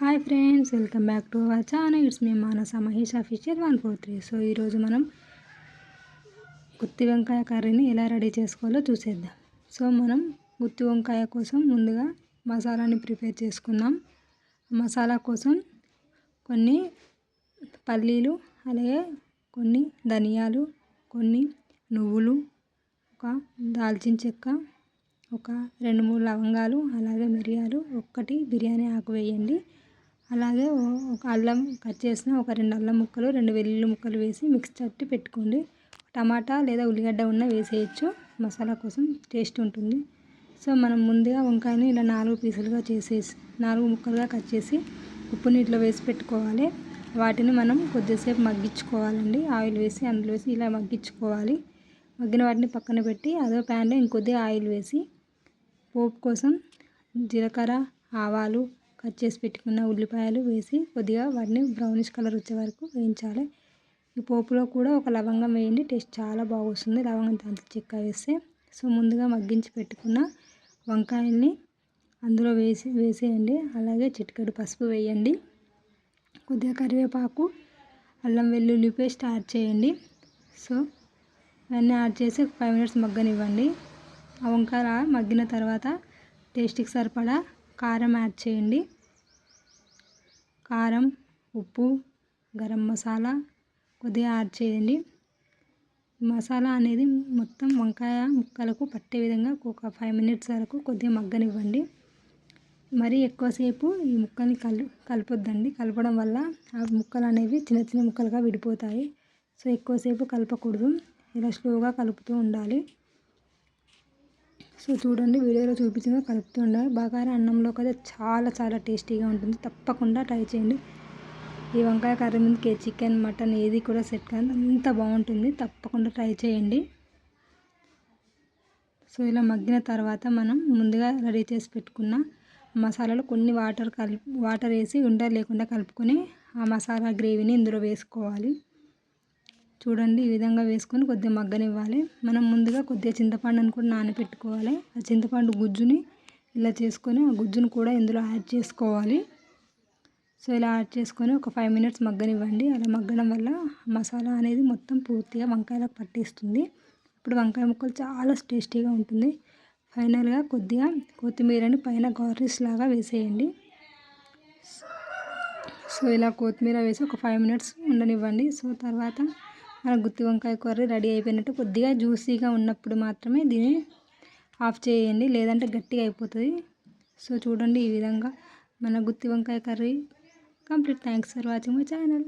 Hi friends, welcome back to our channel. It's me Manasa Mahesh official 143. So ఈరోజు మనం గుత్తి వంకాయ కర్రీని ఎలా రెడీ చేసుకోవాలో చూసేద్దాం. సో మనం గుత్తి వంకాయ కోసం ముందుగా మసాలాని ప్రిపేర్ చేసుకుందాం. మసాలా కోసం కొన్ని పల్లీలు, అలాగే కొన్ని ధనియాలు, కొన్ని నువ్వులు, ఒక దాల్చిన చెక్క, ఒక 2-3 లవంగాలు, అలాగే మిరియాలు, ఒక్కటి బిర్యానీ ఆకు వేయండి. అలాగే ఒక అల్లం కట్ చేసిన ఒక 2 అల్లం ముక్కలు, 2 వెల్లుల్లి ముక్కలు వేసి మిక్స్ తట్టి పెట్టుకోండి. టమాటా లేదా ఉల్లిగడ్డ ఉన్న వేసేయచ్చు, మసాలా కోసం టేస్ట్ ఉంటుంది. సో మనం ముందుగా వంకాయని ఇలా 4 పీసులుగా చేసేసి 4 ముక్కలుగా కట్ చేసి ఉప్పు నీటిలో వేసి పెట్టుకోవాలి. వాటిని మనం కొద్దిసేపు మగ్గించుకోవాలండి. ఆయిల్ వేసి అందులో వేసి ఇలా మగ్గించుకోవాలి. మగ్గిన వాటిని పక్కన పెట్టి అదే ప్యాన్లో ఇంకొద్దిగా ఆయిల్ వేసి పోపు కోసం జీలకర్ర, ఆవాలు, కట్ చేసి పెట్టుకున్న ఉల్లిపాయలు వేసి కొద్దిగా వాటిని బ్రౌనిష్ కలర్ వచ్చే వరకు వేయించాలి. ఈ పోపులో కూడా ఒక లవంగం వేయండి, టేస్ట్ చాలా బాగొస్తుంది లవంగం దాల్చిన చెక్క వేస్తే. సో ముందుగా మగ్గించి పెట్టుకున్న వంకాయల్ని అందులో వేసేయండి. అలాగే చిటికెడు పసుపు వేయండి, కొద్దిగా కరివేపాకు, అల్లం వెల్లుల్లి పేస్ట్ యాడ్ చేయండి. సో ఇవన్నీ యాడ్ చేసి 5 మినిట్స్ మగ్గనివ్వండి. ఆ వంకాయ మగ్గిన తర్వాత టేస్ట్కి సరిపడా కారం యాడ్ చేయండి. కారం, ఉప్పు, గరం మసాలా కొద్దిగా యాడ్ చేయండి. మసాలా అనేది మొత్తం వంకాయ ముక్కలకు పట్టే విధంగా ఒక 5 మినిట్స్ వరకు కొద్దిగా మగ్గనివ్వండి. మరీ ఎక్కువసేపు ఈ ముక్కల్ని కలపొద్దండి. కలపడం వల్ల ఆ ముక్కలు అనేవి చిన్న చిన్న ముక్కలుగా విడిపోతాయి. సో ఎక్కువసేపు కలపకూడదు, ఇలా స్లోగా కలుపుతూ ఉండాలి. సో చూడండి, వీడియోలో చూపించిన కలుపుతూ ఉండాలి. బగారా అన్నంలోకి అయితే చాలా చాలా టేస్టీగా ఉంటుంది. తప్పకుండా ట్రై చేయండి. ఈ వంకాయ కర్రీ మీదకి చికెన్, మటన్ ఏది కూడా సెట్ కాదు, అంత బాగుంటుంది. తప్పకుండా ట్రై చేయండి. సో ఇలా మగ్గిన తర్వాత మనం ముందుగా రెడీ చేసి పెట్టుకున్న మసాలాలో కొన్ని వాటర్ వేసి ఉండలు లేకుండా కలుపుకొని ఆ మసాలా గ్రేవీని ఇందులో వేసుకోవాలి. చూడండి, ఈ విధంగా వేసుకొని కొద్దిగా మగ్గనివ్వాలి. మనం ముందుగా కొద్దిగా చింతపండుని కూడా నానబెట్టుకోవాలి. ఆ చింతపండు గుజ్జుని ఇలా చేసుకొని ఆ గుజ్జును కూడా ఇందులో యాడ్ చేసుకోవాలి. సో ఇలా యాడ్ చేసుకొని ఒక 5 మినిట్స్ మగ్గనివ్వండి. అలా మగ్గడం వల్ల మసాలా అనేది మొత్తం పూర్తిగా వంకాయలకు పట్టేస్తుంది. ఇప్పుడు వంకాయ ముక్కలు చాలా టేస్టీగా ఉంటుంది. ఫైనల్గా కొద్దిగా కొత్తిమీరని పైన గార్నిష్ లాగా వేసేయండి. సో ఇలా కొత్తిమీర వేసి ఒక 5 మినిట్స్ ఉండనివ్వండి. సో తర్వాత మన గుత్తి వంకాయ కర్రీ రెడీ అయిపోయినట్టు. కొద్దిగా జ్యూసీగా ఉన్నప్పుడు మాత్రమే దీన్ని ఆఫ్ చేయండి, లేదంటే గట్టిగా అయిపోతుంది. సో చూడండి, ఈ విధంగా మన గుత్తి వంకాయ curry complete. Thanks for watching my channel.